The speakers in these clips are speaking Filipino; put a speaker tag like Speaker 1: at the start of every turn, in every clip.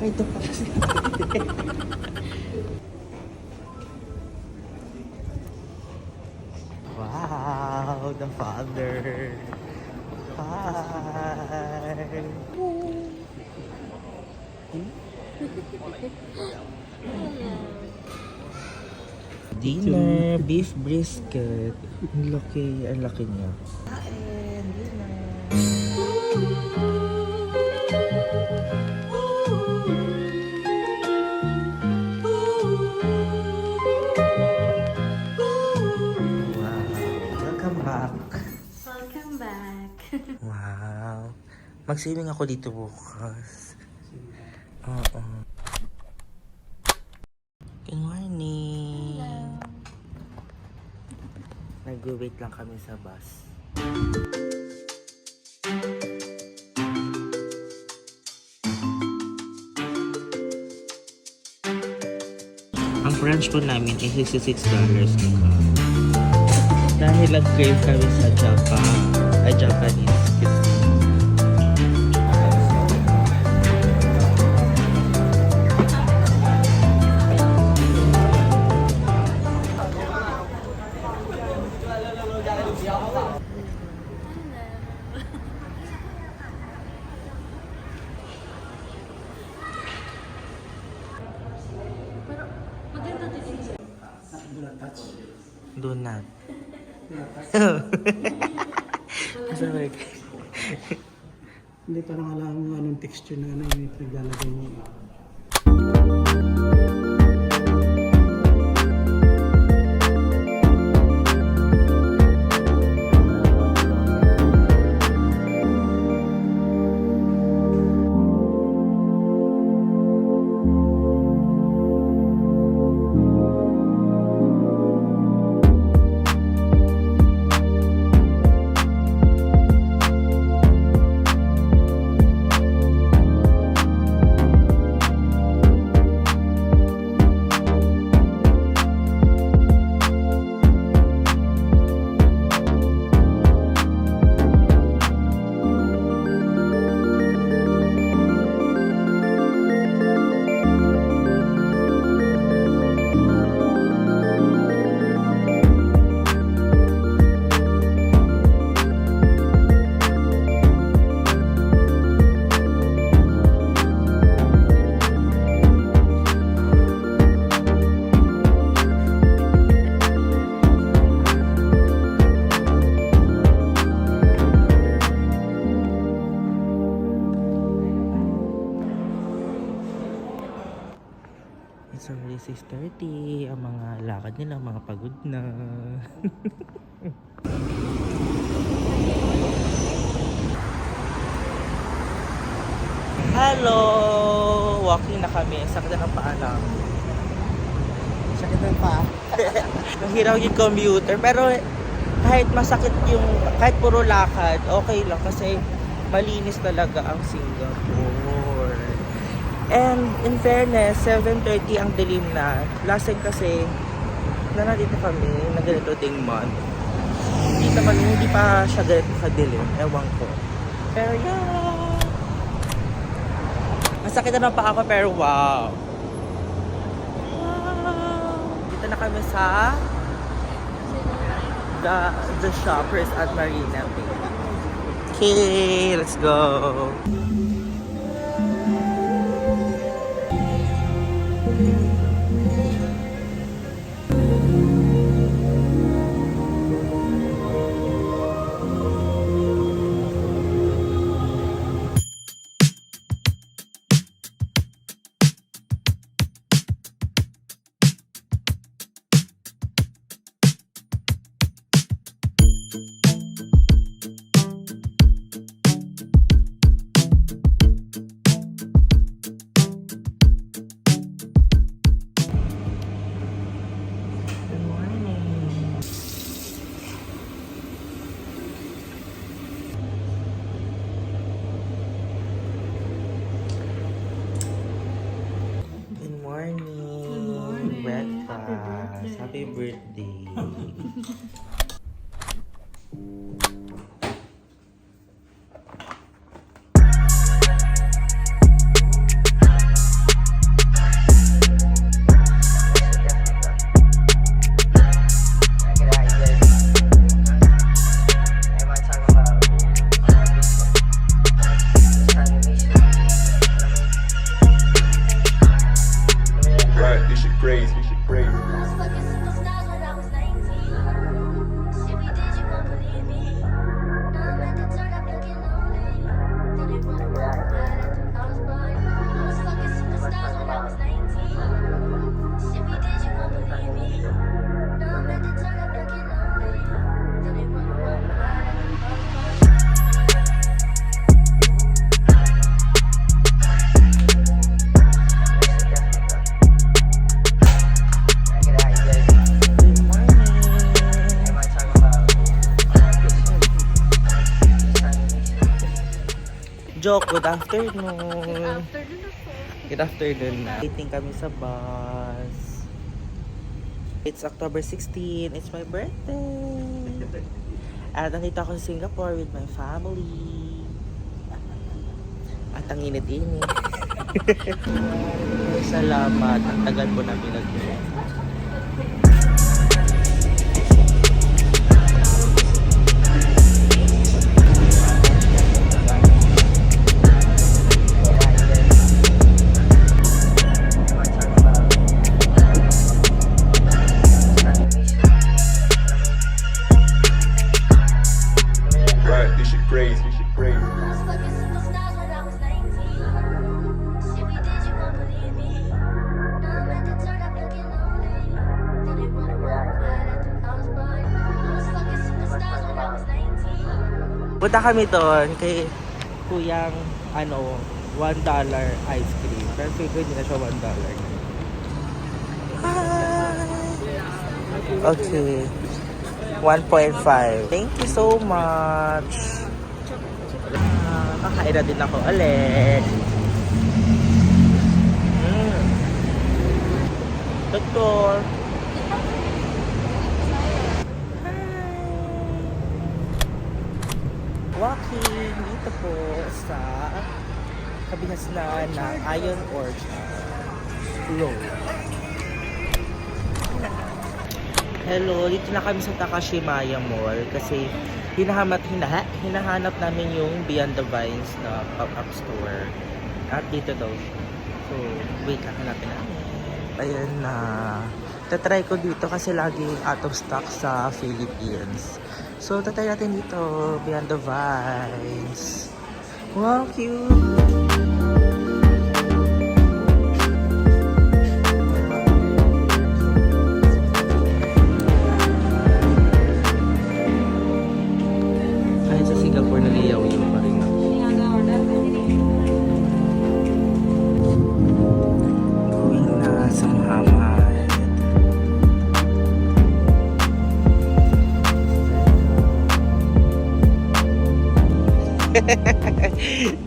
Speaker 1: Ito pa kasi. Wow, the father. Hi. Dinner, beef brisket. Ang laki niya. Kain, dinner. Wow, welcome back.
Speaker 2: Welcome back.
Speaker 1: Wow. Mag-swimming ako dito bukas. Oo. Good morning.
Speaker 2: Hello.
Speaker 1: Nag-wait lang kami sa bus. Ang brunch po namin is $66 na. Dahil nag-crave kami sa Japanese cuisine.
Speaker 2: Pero maganda din siya.
Speaker 1: Donut.
Speaker 3: Hindi pa lang alam mo anong texture na ano yung naglalagay mo.
Speaker 1: It's already 6:30. Ang mga lakad nila, mga pagod na. Hello! Walking na kami. Sakit na ng paa lang.
Speaker 3: Sakit ng paa.
Speaker 1: Nahiraw yung commuter. Pero kahit masakit yung, kahit puro lakad, okay lang kasi malinis talaga ang Singapore. And in fairness, 7:30 ang dilim na. Last time kasi, na nandito kami, na ganito ding month. Hindi pa siya ganito kadilim. Ewan ko. Pero yeah! Masakit na pa ako pero wow! Wow! Dito na kami sa the Shoppers at Marina Bay. Okay, let's go! Happy birthday.
Speaker 4: this shit crazy.
Speaker 5: I was fucking superstars when I was 19. Shit we did, you won't believe me. Now I'm at the turn up looking lonely. Then they wanna walk right at the house party. I was fucking superstars when I was 19. Shit we did, you won't believe me. Now I'm at the turn up looking lonely. Then they wanna walk right at the house party.
Speaker 1: Good morning. Joke, good afternoon. Good afternoon na. Waiting kami sa bus. It's October 16. It's my birthday. At nandito ako sa Singapore with my family. At ang init-init. Salamat. Ang tagal po na pinag-init.
Speaker 4: Right, this shit crazy. This shit crazy.
Speaker 5: I was fucking superstars when I was 19. Shit we did, you won't believe me. Now I'm at the turn up looking lonely. Then they wanna walk right at the house party. I was fucking superstars when I was 19.
Speaker 1: Punta kami doon kay kuyang $1 ice cream. Pero feel ko hindi na siya $1. Okay. 1.5. Thank you so much. Kakain na din ako ulit. Doktor. Walking dito po sa kabihasnan ng Ion Orchard Road. Hello, dito na kami sa Takashimaya Mall kasi hinahanap namin yung Beyond the Vines na pop-up store. At dito daw siya. So, wait lang, hanapin namin. Ayan na. Tatry ko dito kasi laging out of stock sa Philippines. So, tatry natin dito, Beyond the Vines. Wow, cute! Kahit sa Singapore, naliyaw yung pa rin ako. Going na sa Muhammad.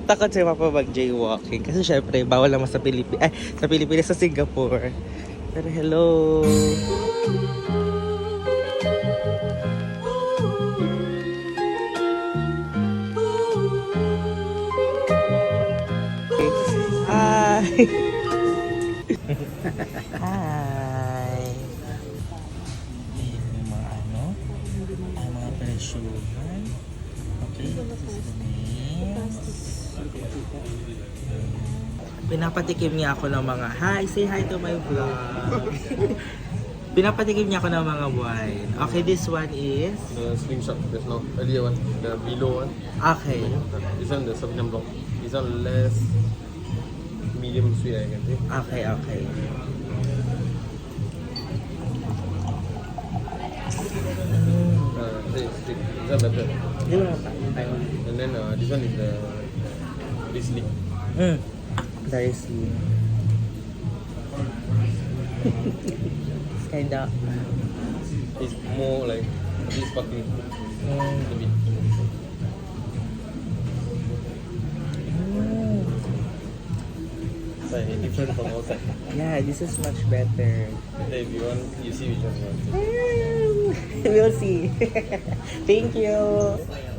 Speaker 1: Takot siya mapapag-jaywalking kasi syempre bawal naman sa Pilipinas, sa Singapore. Pero hello. Hi. Hi. Ayan yung mga ang mga presyuhan. Okay, this is the names. Pinapatikim niya ako ng mga, hi, say hi to my vlog. Pinapatikim niya ako ng mga wine. Okay, this one is?
Speaker 6: The slingshot, there's no earlier one, the below one.
Speaker 1: Okay.
Speaker 6: This one, the Sauvignon Blanc. This one less medium sweet, I can say.
Speaker 1: Okay, okay.
Speaker 6: Stick. This one better.
Speaker 1: Di ba pa?
Speaker 6: And then this one is the Riesling.
Speaker 1: Very sweet. It's kinda...
Speaker 6: It's more like a bit sparkling. A bit. It's like different from outside.
Speaker 1: Yeah, this is much better.
Speaker 6: And then if you want, you see which one you want.
Speaker 1: We'll see. Thank you.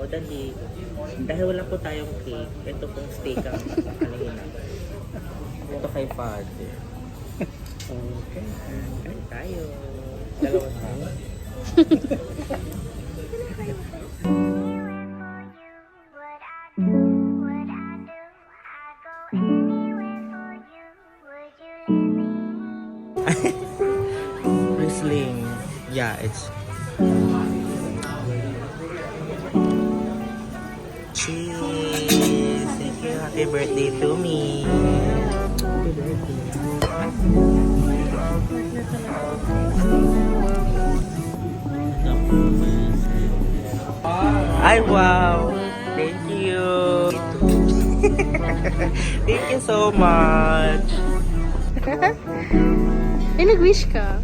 Speaker 1: O dali. Dahil wala po tayong cake, ito pong steak ang kanina. Ito kay Father. Okay. Kain tayo. Dalawa tayo. Yeah, it's... Cheese! Thank you. Happy birthday to me. Happy birthday. Ay, wow! Thank you! Thank you so much!
Speaker 2: Ay, nag-wish ka?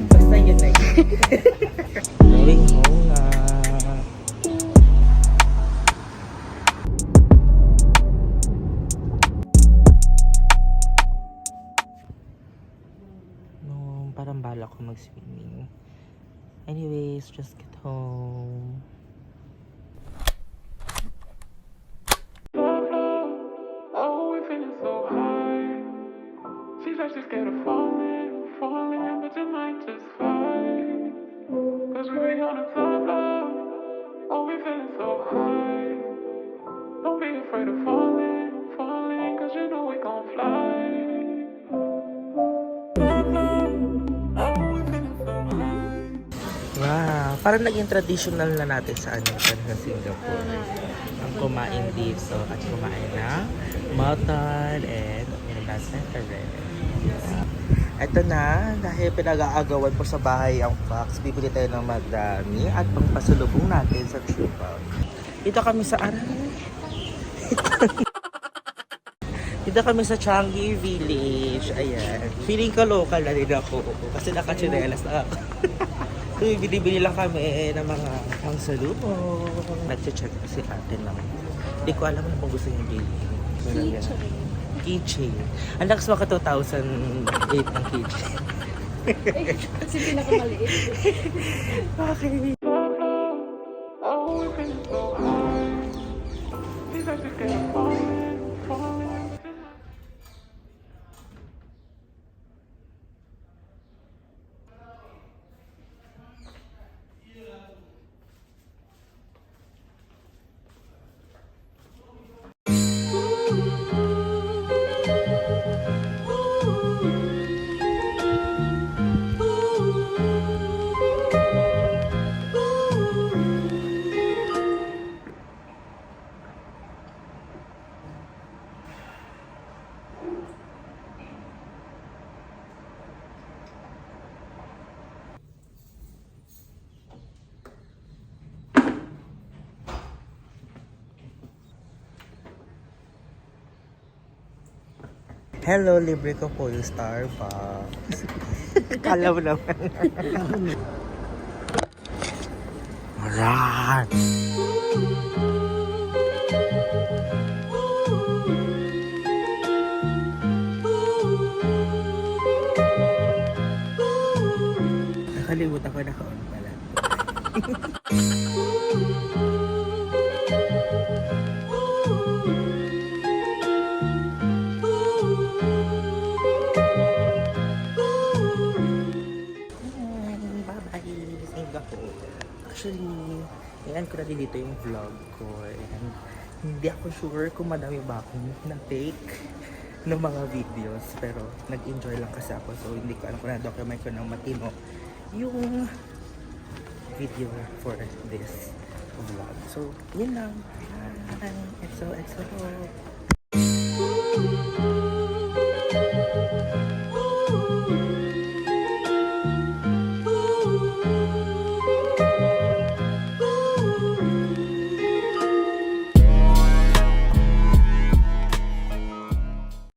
Speaker 1: Basta yun na yun. Going home na. No, parang bala ko mag-swimming. Anyways, just get home.
Speaker 7: Oh, we're feeling so high. She's like she's scared of falling, falling, but you might just fly. Cause we be on the top floor. Oh, we feeling so high. Don't be afraid of falling, falling, cause you know we gon' fly.
Speaker 1: Wow, parang naging traditional na natin sa sa Singapore. Ang kumain dito at kumain na mutton and red. Ito na, dahil pinag-aagawan po sa bahay ang Fox, bibili tayo ng madami at pangpasalubong natin sa Chupa. Dito kami sa Dito kami sa Changi Village. Ayan. Feeling ko local na din ako kasi nakachinelas na ako. So, binibili lang kami ng mga pangsalubong. Nag-check kasi natin lang. Hindi ko alam kung gusto niyo bilhin. Keychain. Ang lakas maka 2008 ang keychain.
Speaker 2: Kasi pinakamaliit.
Speaker 1: Okay.
Speaker 7: Oh, we're feeling so high. She's like she's scared of falling, falling, but you know.
Speaker 1: Hello, libre ko po yung Starbucks. Kala mo naman. Alright. Nakalimutan ko naka-on pala. Actually, yan ko na din dito yung vlog ko and hindi ako sure kung madami ba akong na-take ng mga videos pero nag-enjoy lang kasi ako so hindi ko alam kung na-document ko ng matino yung video for this vlog. So, yun lang. Bye! XOXO!